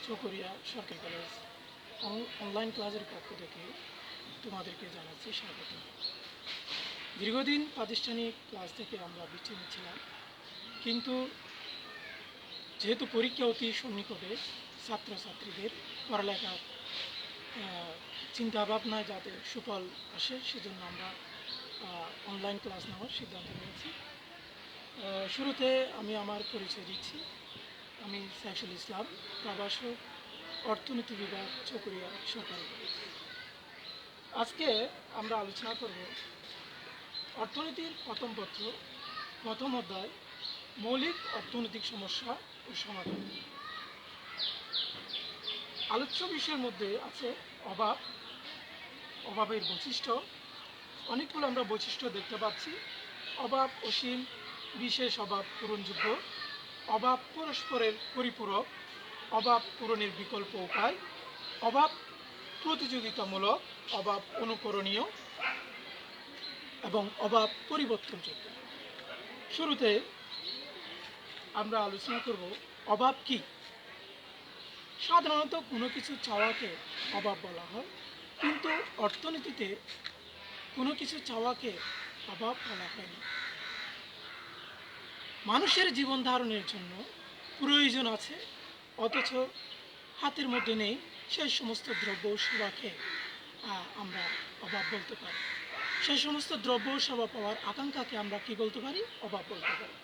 চকরিয়া সরকারি college online ক্লাসের পক্ষ থেকে তোমাদেরকে জানাচ্ছি স্বাগত। দীর্ঘদিন প্রাতিষ্ঠানিক ক্লাস থেকে আমরা বিচ্ছিন্ন ছিলাম, কিন্তু যেহেতু পরীক্ষা অতি সন্নিকটে, ছাত্রছাত্রীদের পড়ালেখার চিন্তা ভাবনায় যাতে সুফল আসে সেজন্য আমরা অনলাইন ক্লাস নেওয়ার সিদ্ধান্ত নিয়েছি। শুরুতে আমি আমার পরিচয় দিচ্ছি। আমি সাইফুল ইসলাম, প্রভাষক, অর্থনীতি বিভাগ, চকরিয়া সরকারি কলেজ। আজকে আমরা আলোচনা করব অর্থনীতির প্রথম পত্র, প্রথম অধ্যায়, মৌলিক অর্থনৈতিক সমস্যা ও সমাধান। আলোচ্য বিষয়ের মধ্যে আছে অভাব, অভাবের বৈশিষ্ট্য। অনেকগুলো আমরা বৈশিষ্ট্য দেখতে পাচ্ছি। অভাব অসীম, বিশেষ অভাব পূরণযোগ্য, অভাব পরস্পরের পরিপূরক, অভাব পূরণের বিকল্প উপায়, অভাব প্রতিযোগিতামূলক, অভাব অনুকরণীয় এবং অভাব পরিবর্তনযোগ্য। শুরুতে আমরা আলোচনা করব অভাব কি। সাধারণত কোনো কিছু চাওয়াকে অভাব বলা হয়, কিন্তু অর্থনীতিতে কোনো কিছু চাওয়াকে অভাব বলা হয় না। মানুষের জীবন ধারণের জন্য প্রয়োজন আছে, অথচ হাতের মধ্যে নেই, সেই সমস্ত দ্রব্য সেবাকে আমরা অভাব বলতে পারি। সেই সমস্ত দ্রব্য সেবা পাওয়ার আকাঙ্ক্ষাকে আমরা কি বলতে পারি? অভাব বলতে পারি।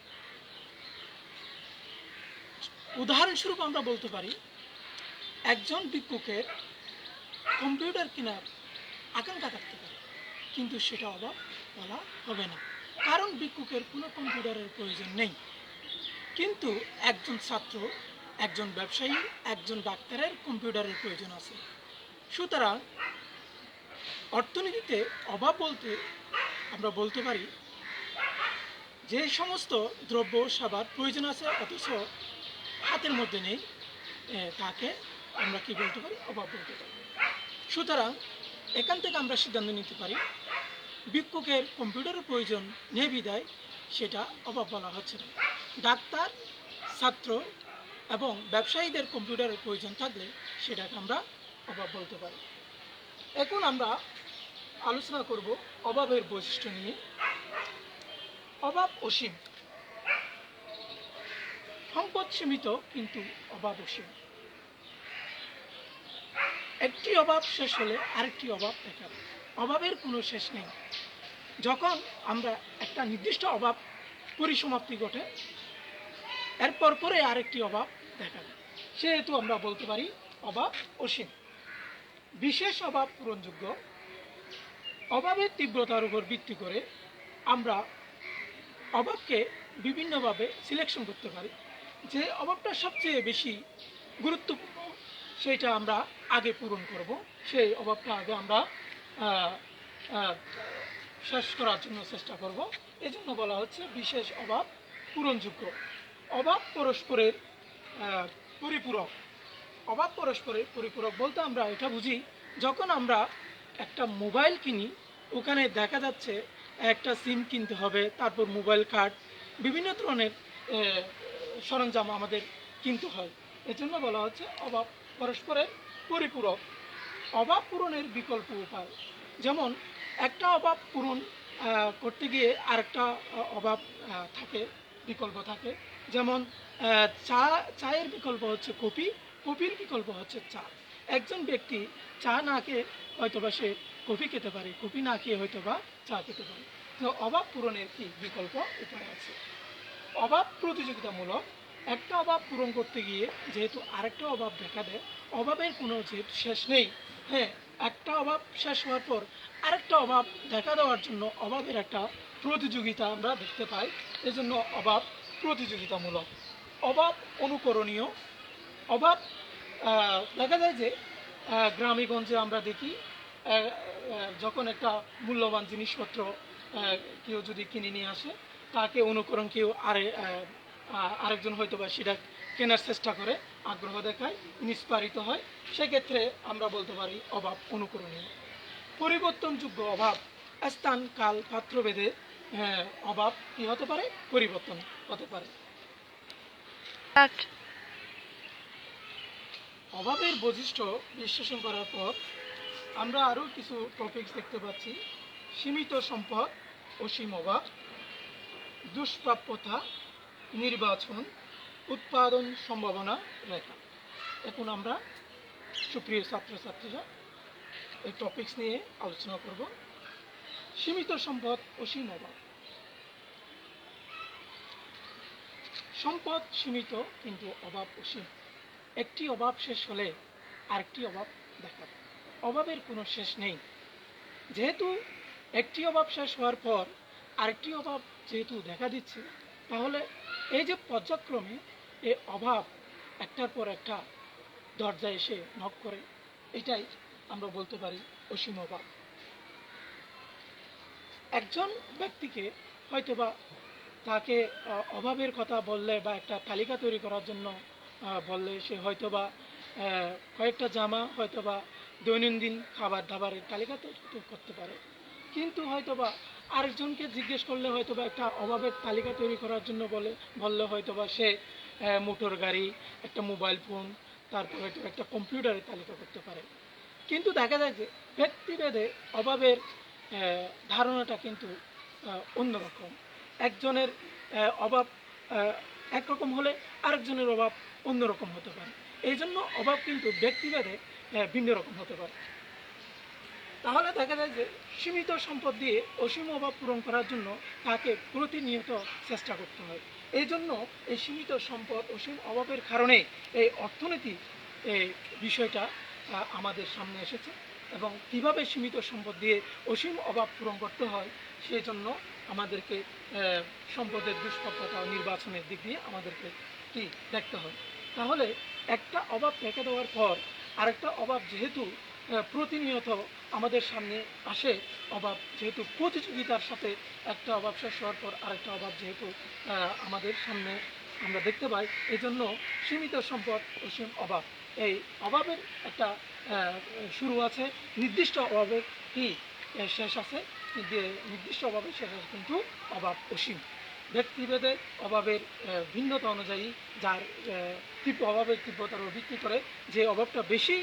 উদাহরণস্বরূপ আমরা বলতে পারি, একজন ভিক্ষুকের কম্পিউটার কেনার আকাঙ্ক্ষা থাকতে পারে, কিন্তু সেটা অভাব বলা হবে না, কারণ ভিক্ষুকের কোনো কম্পিউটারের প্রয়োজন নেই। কিন্তু একজন ছাত্র, একজন ব্যবসায়ী, একজন ডাক্তারের কম্পিউটারের প্রয়োজন আছে। সুতরাং অর্থনীতিতে অভাব বলতে আমরা বলতে পারি যে সমস্ত দ্রব্য সেবার প্রয়োজন আছে অথচ হাতের মধ্যে নেই, তাকে আমরা কি বলতে পারি? অভাব বলতে পারি। সুতরাং এখান থেকে আমরা সিদ্ধান্ত নিতে পারি, ভিক্ষুকের কম্পিউটারের প্রয়োজন নেই বিদায় সেটা অভাব বলা হচ্ছে না। ডাক্তার, ছাত্র এবং ব্যবসায়ীদের কম্পিউটারের প্রয়োজন থাকলে সেটাকে আমরা অভাব বলতে পারি। এখন আমরা আলোচনা করব অভাবের বৈশিষ্ট্য নিয়ে। অভাব অসীম, সম্পদ সীমিত কিন্তু অভাব অসীম। একটি অভাব শেষ হলে আরেকটি অভাব দেখা দেয়। অভাবের কোনো শেষ নেই। যখন আমরা একটা নির্দিষ্ট অভাব পরিসমাপ্তি ঘটে, এরপর পরে আরেকটি অভাব দেখা দেয়, সেহেতু আমরা বলতে পারি অভাব অসীম। বিশেষ অভাব পূরণযোগ্য, অভাবের তীব্রতার উপর ভিত্তি করে আমরা অভাবকে বিভিন্নভাবে সিলেকশন করতে পারি। যে অভাবটা সবচেয়ে বেশি গুরুত্বপূর্ণ সেটা আমরা আগে পূরণ করব, সেই অভাবটা আগে আমরা শেষ করার জন্য চেষ্টা করব। এজন্য বলা হচ্ছে বিশেষ অভাব পূরণযোগ্য। অভাব পরস্পরের পরিপূরক। অভাব পরস্পরের পরিপূরক বলতে আমরা এটা বুঝি, যখন আমরা একটা মোবাইল কিনি, ওখানে দেখা যাচ্ছে একটা সিম কিনতে হবে, তারপর মোবাইল কার্ড, বিভিন্ন ধরনের সরঞ্জাম আমাদের কিনতে হয়। এজন্য বলা হচ্ছে অভাব পরস্পরের পরিপূরক। অভাব পূরণের বিকল্প উপায়, যেমন একটা অভাব পূরণ করতে গিয়ে আরেকটা অভাব থাকে, বিকল্প থাকে। যেমন চায়ের বিকল্প হচ্ছে কফি, কফির বিকল্প হচ্ছে চা। একজন ব্যক্তি চা না খেয়ে হয়তোবা সে কফি খেতে পারে, কফি না খেয়ে হয়তোবা চা খেতে পারে। তো অভাব পূরণের কি বিকল্প উপায় আছে। অভাব প্রতিযোগিতামূলক, একটা অভাব পূরণ করতে গিয়ে যেহেতু আরেকটা অভাব দেখা দেয়, অভাবের কোনো শেষ নেই। হ্যাঁ, একটা অভাব শেষ হওয়ার পর আরেকটা অভাব দেখা দেওয়ার জন্য অভাবের একটা প্রতিযোগিতা আমরা দেখতে পাই, এজন্য অভাব প্রতিযোগিতামূলক। অভাব অনুকরণীয়, অভাব দেখা যায় যে গ্রামেগঞ্জে আমরা দেখি, যখন একটা মূল্যবান জিনিসপত্র কেউ যদি কিনে নিয়ে আসে, তাকে অনুকরণ কেউ আরেকজন হয়তো বা সেটা কেনার চেষ্টা করে, আগ্রহ দেখায়, নিষ্পারিত হয়, সেক্ষেত্রে আমরা বলতে পারি অভাব অনুকরণীয়। পরিবর্তনযোগ্য অভাব, স্থান কাল পাত্রভেদে অভাব কি হতে পারে? পরিবর্তন হতে পারে। অভাবের বৈশিষ্ট্য বিশ্লেষণ করার পর আমরা আরও কিছু টপিকস দেখতে পাচ্ছি। সীমিত সম্পদ, অসীম অভাব, দুষ্প্রাপ্যতা, নির্বাচন, উৎপাদন সম্ভাবনা রেখা। এখন আমরা সুপ্রিয় ছাত্রছাত্রীরা এই টপিকস নিয়ে আলোচনা করব। সীমিত সম্পদ, অসীম অভাব। সম্পদ সীমিত কিন্তু অভাব অসীম। একটি অভাব শেষ হলে আরেকটি অভাব দেখা দেয়। অভাবের কোনো শেষ নেই। যেহেতু একটি অভাব শেষ হওয়ার পর আরেকটি অভাব যেহেতু দেখা দিচ্ছে, তাহলে এই যে পর্যায়ক্রমে এই অভাব একটার পর একটা দরজায় এসে নক করে, এটাই আমরা বলতে পারি অসীম অভাব। একজন ব্যক্তিকে হয়তোবা তাকে অভাবের কথা বললে বা একটা তালিকা তৈরি করার জন্য বললে সে হয়তোবা কয়েকটা জামা, হয়তোবা দৈনন্দিন খাবার দাবারের তালিকা তৈরি করতে পারে। কিন্তু হয়তোবা আরেকজনকে জিজ্ঞেস করলে হয়তোবা একটা অভাবের তালিকা তৈরি করার জন্য বললে হয়তোবা সে মোটর গাড়ি, একটা মোবাইল ফোন, তারপর হয়তো একটা কম্পিউটারের তালিকা করতে পারে। কিন্তু দেখা যায় যে ব্যক্তিভেদে অভাবের ধারণাটা কিন্তু অন্যরকম। একজনের অভাব একরকম হলে আরেকজনের অভাব অন্যরকম হতে পারে। এই জন্য অভাব কিন্তু ব্যক্তিভেদে ভিন্ন রকম হতে পারে। তাহলে দেখা যায় যে সীমিত সম্পদ দিয়ে অসীম অভাব পূরণ করার জন্য তাকে প্রতিনিয়ত চেষ্টা করতে হয়। এই জন্য এই সীমিত সম্পদ, অসীম অভাবের কারণে এই অর্থনীতি এই বিষয়টা আমাদের সামনে এসেছে, এবং কীভাবে সীমিত সম্পদ দিয়ে অসীম অভাব পূরণ করতে হয় সেই জন্য আমাদেরকে সম্পদের দুষ্প্রাপ্যতা ও নির্বাচনের দিক দিয়ে আমাদেরকে কি দেখতে হয়। তাহলে একটা অভাব রেখে দেওয়ার পর আরেকটা অভাব যেহেতু প্রতিনিয়ত আমাদের সামনে আসে, অভাব যেহেতু প্রতিযোগিতার সাথে একটা অভাব শেষ হওয়ার পর আরেকটা অভাব যেহেতু আমাদের সামনে আমরা দেখতে পাই, এই জন্য সীমিত সম্পদ, অসীম অভাব, এই অভাবের একটা শুরু আছে, নির্দিষ্ট অভাবের কি শেষ আছে, নির্দিষ্ট অভাবের শেষ আছে কিন্তু অভাব অসীম। ব্যক্তিভেদে অভাবের ভিন্নতা অনুযায়ী যার অভাবের তীব্রতার উপর ভিত্তি করে যে অভাবটা বেশি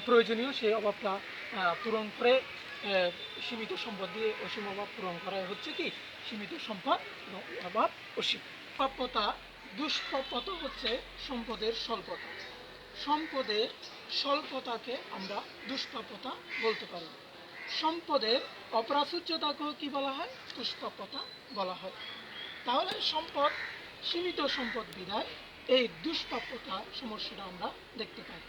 প্রয়োজনীয় সেই অভাবটা পূরণ করে সীমিত সম্পদ দিয়ে অসীম অভাব পূরণ করা হচ্ছে কি সীমিত সম্পদ এবং অভাব অসীম। প্রাপ্যতা, দুষ্প্রাপ্যতা হচ্ছে সম্পদের স্বল্পতা। সম্পদের স্বল্পতাকে আমরা দুষ্প্রাপ্যতা বলতে পারি। সম্পদের অপ্রাচুর্যতাকেও কি বলা হয়? দুষ্প্রাপ্যতা বলা হয়। তাহলে সম্পদ সীমিত সম্পদ বিধায় এই দুষ্প্রাপ্যতা সমস্যাটা আমরা দেখতে পাই।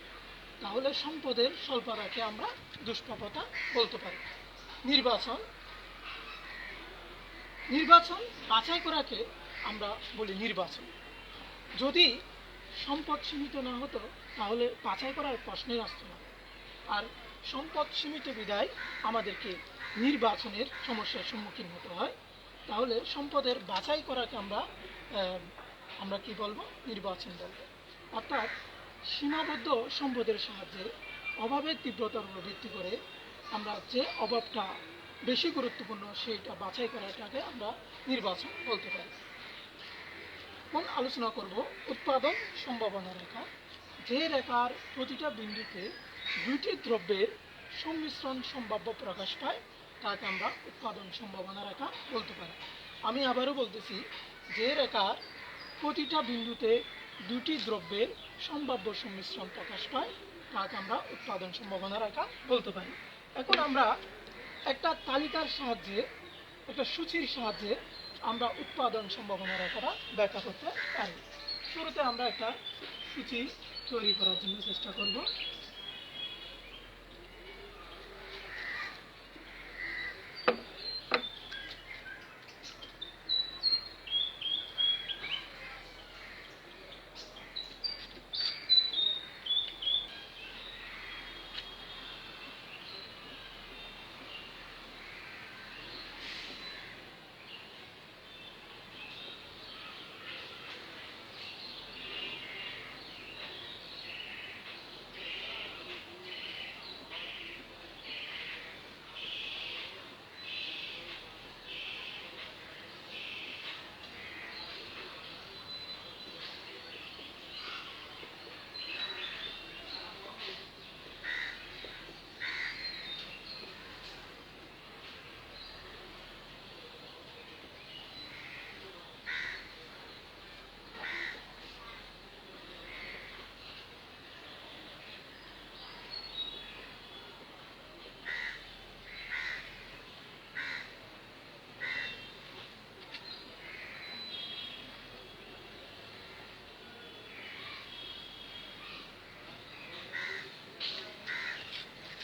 তাহলে সম্পদের স্বল্পতাকে আমরা দুষ্প্রাপ্যতা বলতে পারি। নির্বাচন, নির্বাচন বাছাই করাকে আমরা বলি নির্বাচন। যদি সম্পদ সীমিত না হতো তাহলে বাছাই করার প্রশ্নই আসতো না। আর সম্পদ সীমিত বিধায় আমাদেরকে নির্বাচনের সমস্যার সম্মুখীন হতে হয়। তাহলে সম্পদের বাছাই করাকে আমরা কি বলবো? নির্বাচন বলবো। অর্থাৎ সীমাবদ্ধ সম্পদের সাহায্যে অভাবের তীব্রতার উপর ভিত্তি করে আমরা যে অভাবটা বেশি গুরুত্বপূর্ণ সেইটা বাছাই করাটাকে আমরা নির্বাচন বলতে পারি। এখন আলোচনা করব উৎপাদন সম্ভাবনা রেখা। যে রেখার প্রতিটা বিন্দুতে দুইটি দ্রব্যের সংমিশ্রণ সম্ভাব্য প্রকাশ পায় তাকে আমরা উৎপাদন সম্ভাবনা রেখা বলতে পারি। আমি আবারও বলতেছি, যে রেখার প্রতিটা বিন্দুতে দুটি দ্রব্যের সম্ভাব্য সংমিশ্রণ প্রকাশ পায় তাকে আমরা উৎপাদন সম্ভাবনা রেখা বলতে পারি। এখন আমরা একটা তালিকার সাহায্যে, একটা সূচির সাহায্যে আমরা উৎপাদন সম্ভাবনা রেখাটা ব্যাখ্যা করতে পারি। শুরুতে আমরা একটা সূচি তৈরি করার জন্য চেষ্টা করব।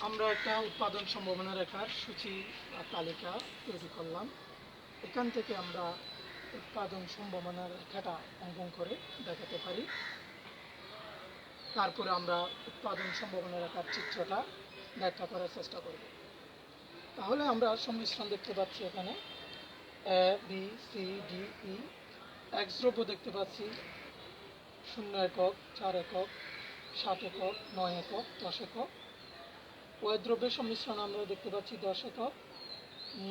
আমরা একটা উৎপাদন সম্ভাবনা রেখার সূচি বা তালিকা তৈরি করলাম। এখান থেকে আমরা উৎপাদন সম্ভাবনা রেখাটা অঙ্কন করে দেখাতে পারি। তারপরে আমরা উৎপাদন সম্ভাবনা রেখার চিত্রটা ব্যাখ্যা করার চেষ্টা করব। তাহলে আমরা সংমিশ্রণ দেখতে পাচ্ছি এখানে A B C D E. X দ্রব্য দেখতে পাচ্ছি 0 একক, 4 একক, 7 একক, 9 একক, 10 একক। ওয়াই দ্রব্যের সংমিশ্রণ আমরা দেখতে পাচ্ছি 10 একক,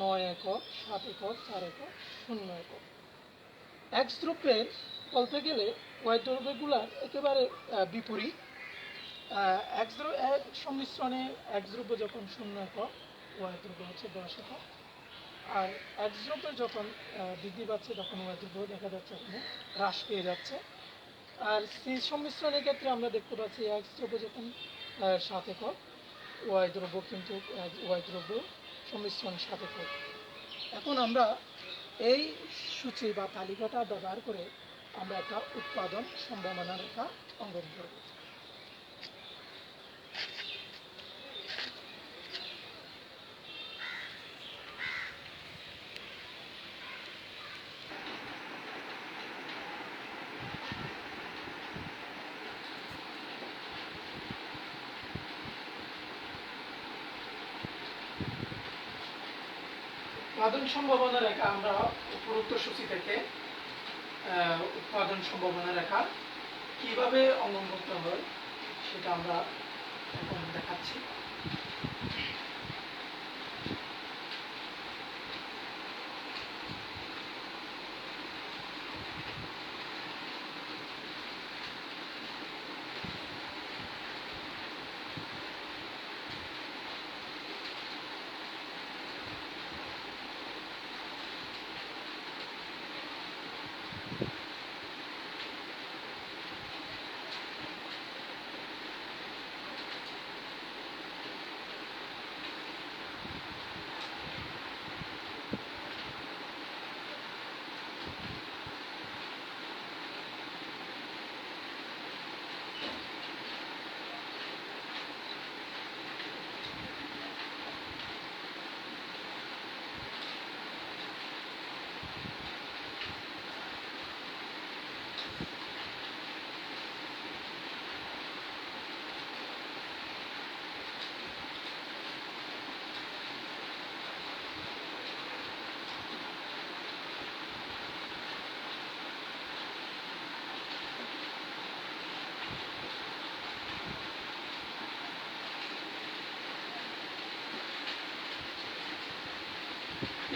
9 একক, 7 একক, 4 একক, 0 একক। এক্স দ্রব্যের বলতে গেলে ওয়াই দ্রব্যগুলার একেবারে বিপরীত। এক্স সংমিশ্রণে এক্স দ্রব্য যখন 0 একক, ওয়াই দ্রব্য হচ্ছে 10 একক। আর এক্স দ্রব্য যখন বৃদ্ধি পাচ্ছে তখন ওয়াই দ্রব্য দেখা যাচ্ছে এখানে হ্রাস পেয়ে যাচ্ছে। আর সি সংমিশ্রণের ক্ষেত্রে আমরা দেখতে পাচ্ছি এক্স দ্রব্য যখন 7 একক, ওয়াই দ্রব্য কিন্তু ওয়াই দ্রব্য সংমিশ্রণ 7 একক। এখন আমরা এই সূচি বা তালিকাটা ব্যবহার করে আমরা একটা উৎপাদন সম্ভাবনা রেখা অঙ্কন করব। উৎপাদন সম্ভাবনা রেখা আমরা উপরোক্ত সূচি থেকে উৎপাদন সম্ভাবনা রেখা কিভাবে অঙ্কন করতে হয় সেটা আমরা এখন দেখাচ্ছি।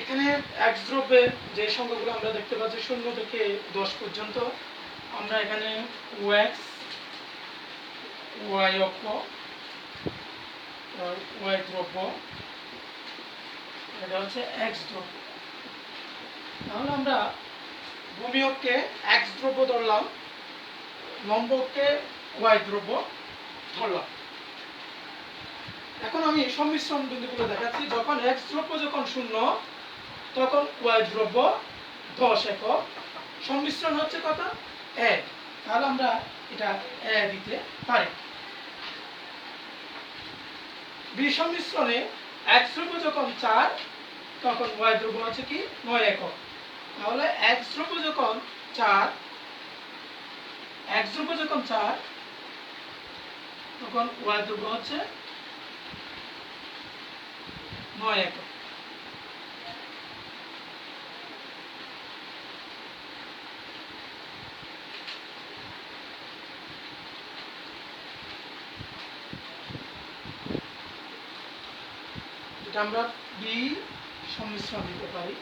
এখানে এক্স দ্রব্যের যে সংখ্যাগুলো আমরা দেখতে পাচ্ছি 0 থেকে 10 পর্যন্ত, আমরা এখানে ওএক্স, ওয়াই অক্ষ, ওয়াই দ্রব্য, এটা হচ্ছে এক্স দ্রব্য। তাহলে আমরা ভূমি অক্ষে এক্স দ্রব্য ধরলাম, লম্ব অক্ষে ওয়াই দ্রব্য ধরলাম। এখন আমি সংমিশ্রণ বিন্দুগুলো দেখাচ্ছি। যখন এক্স দ্রব্য যখন 0 তখন ওয়াই দ্রব্য 10 একক, সংমিশ্রণ হচ্ছে কত? 1। তাহলে আমরা এটা এ দিতে পারি। বি সংমিশ্রণে এক্স দ্রব্য যখন 4 তখন ওয়াই দ্রব্য হচ্ছে কি 9 একক। তাহলে এক্স দ্রব্য যখন 4 তখন ওয়াই দ্রব্য হচ্ছে 9 একক। এটা আমরা বি সংমিশ্রণ দিতে পারি।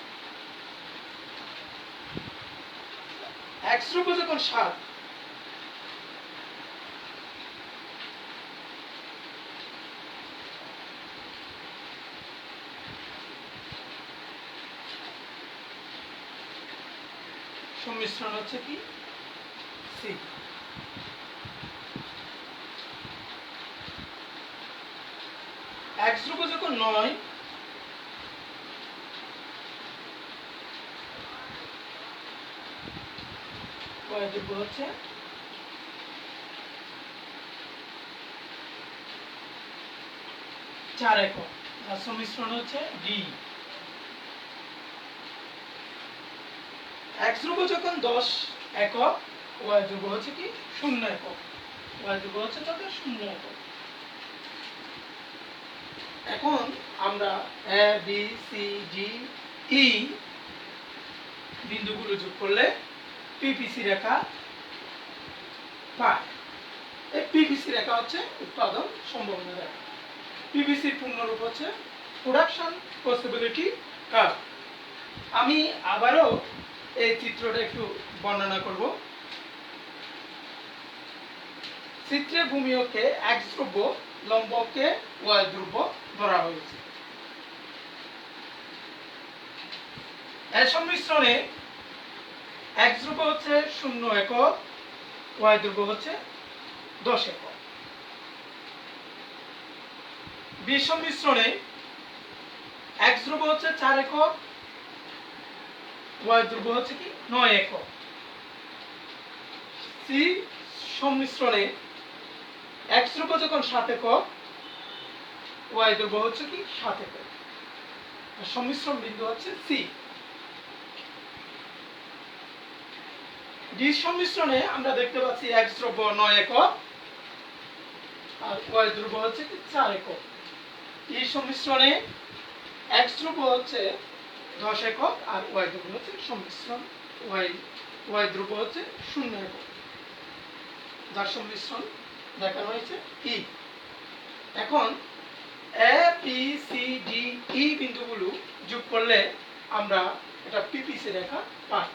এক্স দ্রব্য যখন 7 সংমিশ্রণ হচ্ছে কি সি। এক্স দ্রব্য যখন 9 ওয়াই দ্রব্য হচ্ছে 4 একক, যার সংমিশ্রণ হচ্ছে ডি। এক্স ধ্রুব যখন 10 একক, ওয়াই ধ্রুব হচ্ছে কি 0 একক, ওয়াই ধ্রুব হচ্ছে তাদের 0 একক। এখন আমরা এ বি সি ডি ই বিন্দুগুলো যোগ করলে পিপিসি রেখা পাই। এই পিপিসি রেখা হচ্ছে উৎপাদন সম্ভাবনা রেখা। পিপিসির পূর্ণরূপ হচ্ছে প্রোডাকশন পসিবিলিটি কার্ভ। আমি আবারও এই চিত্রটা একটু বর্ণনা করব। চিত্রে ভূমিকে এক্স ধ্রুব, লম্বকে ওয়াই ধ্রুব ধরা হয়েছে। এর সংমিশ্রণে এক্স ধ্রুব হচ্ছে 0 একক, ওয়াই ধ্রুব হচ্ছে 10 একক। বি সংমিশ্রণে এক্স ধ্রুব হচ্ছে 4 একক, ওয়াই ধ্রুব হচ্ছে কি 9 একক। সি সংমিশ্রণে এক্স ধ্রুব যখন 7 একক, ওয়াই ধ্রুব হচ্ছে কি 7 একক। সংমিশ্রণ বিন্দু হচ্ছে সি। ডি সংমিশ্রণে আমরা দেখতে পাচ্ছি এক্স ধ্রুব 9 একক আর ওয়াই ধ্রুব হচ্ছে কি 4 একক। ই সংমিশ্রণে এক্স ধ্রুব হচ্ছে 10 একক আর ওয়াই ধ্রুব হচ্ছে সংমিশ্রণ ওয়াই ধ্রুব হচ্ছে 0 একক, যার সংমিশ্রণ দেখানো হয়েছে ই। এখন এ বি সি ডি ই বিন্দুগুলো যোগ করলে আমরা এটা পিপিসি রেখা পাই।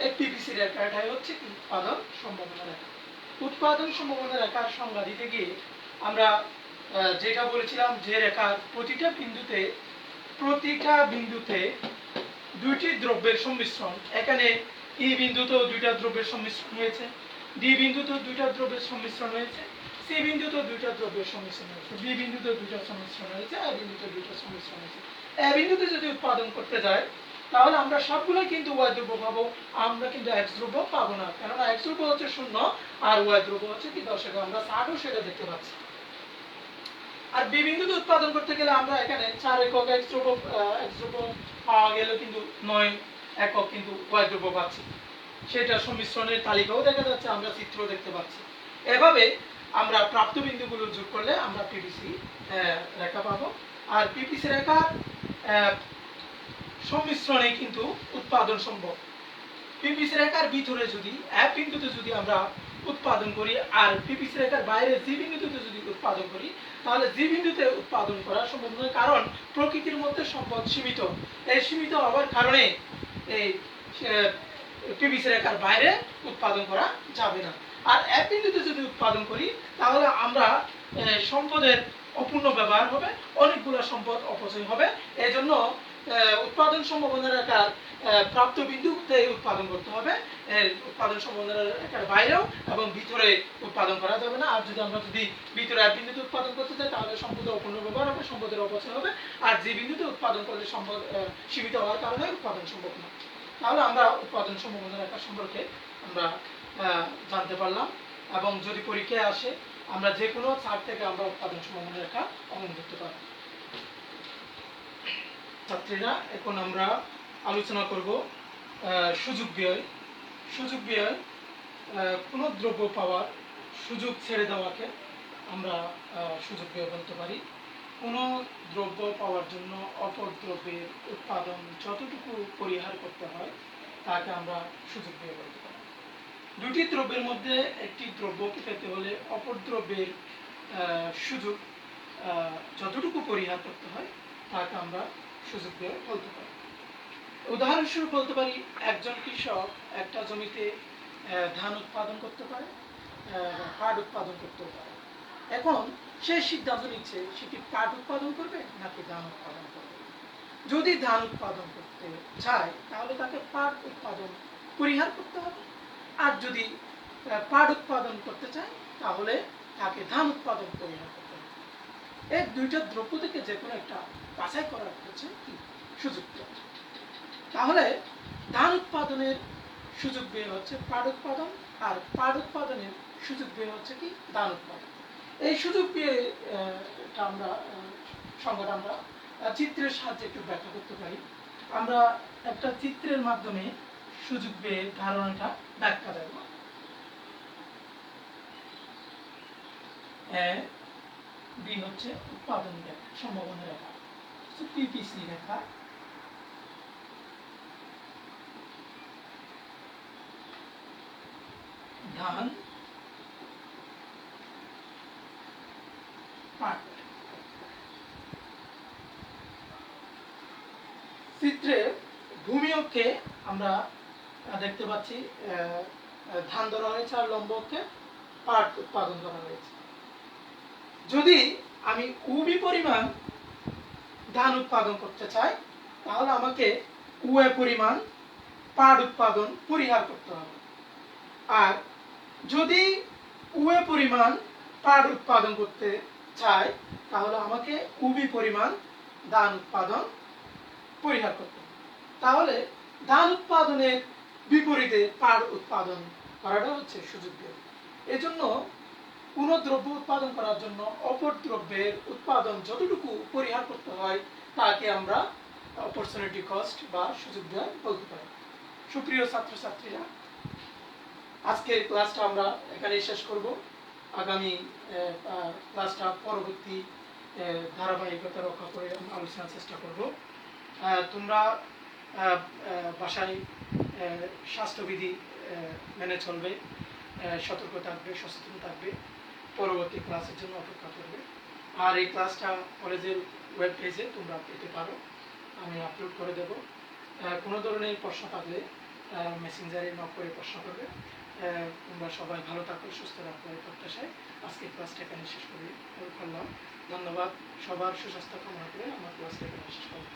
এই পিপিসি রেখাটাই হচ্ছে উৎপাদন সম্ভাবনা রেখা। উৎপাদন সম্ভাবনা রেখার সংজ্ঞা দিতে গিয়ে আমরা যেটা বলেছিলাম যে রেখার প্রতিটা বিন্দুতে দুইটি দ্রব্যের সংমিশ্রণ। এখানে ই বিন্দুতেও দুইটা দ্রব্যের সংমিশ্রণ হয়েছে, ডি বিন্দুতেও দুইটা দ্রব্যের সংমিশ্রণ হয়েছে, সি বিন্দুতেও দুইটা দ্রব্যের সংমিশ্রণ হয়েছে, বি বিন্দুতেও দুইটা সংমিশ্রণ হয়েছে, এ বিন্দুতে দুইটা সংমিশ্রণ হয়েছে। এ বিন্দুতে যদি উৎপাদন করতে যাই তাহলে আমরা সবগুলোই কিন্তু ওয়াই ধ্রুব পাবো, আমরা কিন্তু এক্স ধ্রুব পাবো না, কেননা এক্স ধ্রুব হচ্ছে 0 আর ওয়াই ধ্রুব হচ্ছে কি 10 একক। আমরা সাডও সেটা দেখতে পাচ্ছি। আর বি বিন্দুতে উৎপাদন করতে গেলে আমরা এখানে 4 একক এক্স ধ্রুব পাওয়া গেল, কিন্তু 9 একক কিন্তু ওয়াই ধ্রুব পাচ্ছি। সেটা সংমিশ্রণের তালিকাও দেখা যাচ্ছে, আমরা চিত্র দেখতে পাচ্ছি। এভাবে আমরা প্রাপ্ত বিন্দুগুলো যোগ করলে আমরা পিপিসি রেখা পাবো। আর পিপিসি রেখার সংমিশ্রণে কিন্তু উৎপাদন সম্ভব। পিপিসি রেখার ভিতরে যদি এক বিন্দুতে যদি আমরা উৎপাদন করি আর পিপিসি রেখার বাইরে জি বিন্দুতে যদি উৎপাদন করি তাহলে জি বিন্দুতে উৎপাদন করা সম্ভব নয়, কারণ প্রকৃতির মধ্যে সম্পদ সীমিত। এই সীমিত হওয়ার কারণে এই পিপিসি রেখার বাইরে উৎপাদন করা যাবে না। আর এক বিন্দুতে যদি উৎপাদন করি তাহলে আমরা সম্পদের অপূর্ণ ব্যবহার হবে, অনেকগুলো সম্পদ অপচয় হবে। এই জন্য উৎপাদন সম্ভাবনা রেখার প্রাপ্ত বিন্দুতে উৎপাদন করতে হবে, উৎপাদন সম্ভাবনা রেখার বাইরেও এবং ভিতরে উৎপাদন করা যাবে না। আর যদি ভিতরে এক বিন্দুতে উৎপাদন করতে চাই তাহলে সম্পদের অপূর্ণ ব্যবহার হবে, সম্পদের অপচয় হবে। আর যে বিন্দুতে উৎপাদন করলে সম্পদ সীমিত হওয়ার কারণে উৎপাদন সম্ভব না। তাহলে আমরা উৎপাদন সম্ভাবনা রেখা সম্পর্কে আমরা জানতে পারলাম, এবং যদি পরীক্ষায় আসে আমরা যে কোনো চার্ট থেকে আমরা উৎপাদন সম্ভাবনা রেখা অঙ্কন করতে পারি। ছাত্রীরা, এখন আমরা আলোচনা করব সুযোগ ব্যয়। সুযোগ ব্যয় কোনো দ্রব্য পাওয়ার সুযোগ ছেড়ে দেওয়াকে আমরা সুযোগ ব্যয় বলতে পারি। কোনো দ্রব্য পাওয়ার জন্য অপর দ্রব্যের উৎপাদন যতটুকু পরিহার করতে হয় তাকে আমরা সুযোগ ব্যয় বলতে পারি। দুটি দ্রব্যের মধ্যে একটি দ্রব্যকে পেতে হলে অপর দ্রব্যের সুযোগ যতটুকু পরিহার করতে হয় তাকে আমরা সুযোগ ব্যয় বলতে পারি। উদাহরণস্বরূপ বলতে পারি, একজন কৃষক একটা জমিতে ধান উৎপাদন করতে পারে, পাট উৎপাদন করতে পারে। এখন সে সিদ্ধান্ত নিচ্ছে সে কি পাট উৎপাদন করবে নাকি ধান উৎপাদন করবে। যদি ধান উৎপাদন করতে চায় তাহলে তাকে পাট উৎপাদন পরিহার করতে হবে, আর যদি পাট উৎপাদন করতে চায় তাহলে তাকে ধান উৎপাদন পরিহার করতে হবে। এই দুইটা দ্রব্য থেকে যে কোনো একটা বাছাই করার হচ্ছে কি সুযোগ ব্যয়। তাহলে ধান উৎপাদনের সুযোগ ব্যয় হচ্ছে পাট উৎপাদন, আর পাট উৎপাদনের সুযোগ ব্যয় হচ্ছে কি ধান উৎপাদন। এই সুযোগ পেয়ে এটা আমরা সংজ্ঞাটা আমরা চিত্রের সাহায্যে একটু ব্যাখ্যা করতে পারি। আমরা একটা চিত্রের মাধ্যমে সুযোগ পেয়ে ধারণাটা ব্যাখ্যা দেব। বি হচ্ছে উৎপাদন রেখা, সম্ভাবনা রেখা, পিপিসি রেখা। ধান, পাট। চিত্রে ভূমি অক্ষে আমরা দেখতে পাচ্ছি ধান ধরা হয়েছে, আর লম্ব অক্ষে পাট উৎপাদন করা হয়েছে। যদি আমি উবি পরিমাণ ধান উৎপাদন করতে চাই, তাহলে আমাকে উএ পরিমাণ পাট উৎপাদন পরিহার করতে হবে। আর যদি উএ পরিমাণ পাট উৎপাদন করতে চাই, তাহলে আমাকে উবি পরিমাণ ধান উৎপাদন পরিহার করতে হবে। তাহলে ধান উৎপাদনের বিপরীতে পাট উৎপাদন করাটা হচ্ছে সুযোগ বিয়োগ। এজন্য কোন দ্রব্য উৎপাদন করার জন্য অপর দ্রব্যের উৎপাদন যতটুকু পরিহার করতে হয় তাকে আমরা অপরচুনিটি কস্ট বা সুযোগ ব্যয় বলতে পারি। সুপ্রিয় ছাত্রছাত্রীরা, আজকের ক্লাসটা আমরা এখানেই শেষ করব। আগামী ক্লাসটা পরবর্তী ধারাবাহিকতা রক্ষা করে আলোচনার চেষ্টা করব। তোমরা বাসায় স্বাস্থ্যবিধি মেনে চলবে, সতর্ক থাকবে, সচেতন থাকবে, পরবর্তী ক্লাসের জন্য অপেক্ষা করবে। আর এই ক্লাসটা কলেজের ওয়েব পেজে তোমরা পেতে পারো, আমি আপলোড করে দেব। কোনো ধরনের প্রশ্ন থাকলে মেসেঞ্জারে নক করে প্রশ্ন করবে। তোমরা সবাই ভালো থাকো, সুস্থ থাকো এই প্রত্যাশায় আজকে ক্লাসটা এখানে শেষ করলাম। ধন্যবাদ। সবার সুস্বাস্থ্য কামনা করে আমার ক্লাসটা এখানে শেষ করলাম।